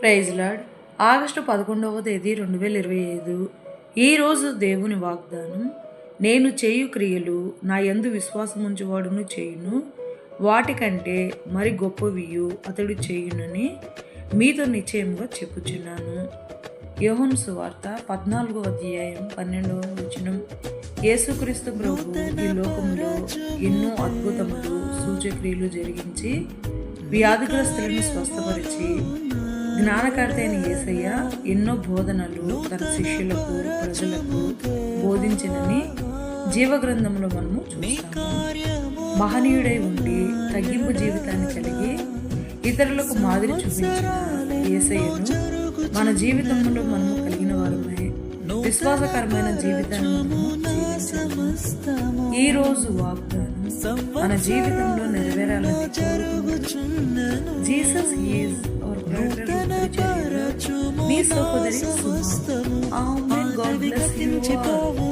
Praise lord. August 11వ తేదీ 2025. ఈరోజు దేవుని వాగ్దానం, నేను చేయు క్రియలు నా యందు విశ్వాసముంచువాడును చేయును, వాటికంటే మరి గొప్పవియు అతడు చేయునని మీతో నిశ్చయముగా చెప్పుచున్నాను. యోహాను సువార్త 14వ అధ్యాయం 12వ వచనం. యేసుక్రీస్తు ప్రభు ఈ లోకంలో ఎన్నో అద్భుతములు సూచక్రియలు జరిగించి వ్యాధిగ్రస్తులను స్వస్థపరిచి, జ్ఞానకర్త అయిన యేసయ్య ఎన్నో బోధనలు తన శిష్యులకు ప్రజలకు బోధించినని జీవగ్రంథంలో మనము చూస్తాము. మహనీయుడై ఉండి తగ్గింపు జీవితాన్ని కలిగి ఇతరులకు మాదిరి చూపించిన యేసయ్యను మన జీవితంలో మనము కలిగిన వారమే విశ్వాసకరమైన జీవితాన్ని ఈ రోజు వాగ్దానం మన జీవితంలో నెరవేరాలని కోరుకుంటున్నాను. Jesus is our brother. మీ సహోదరి. Amen. God bless you all.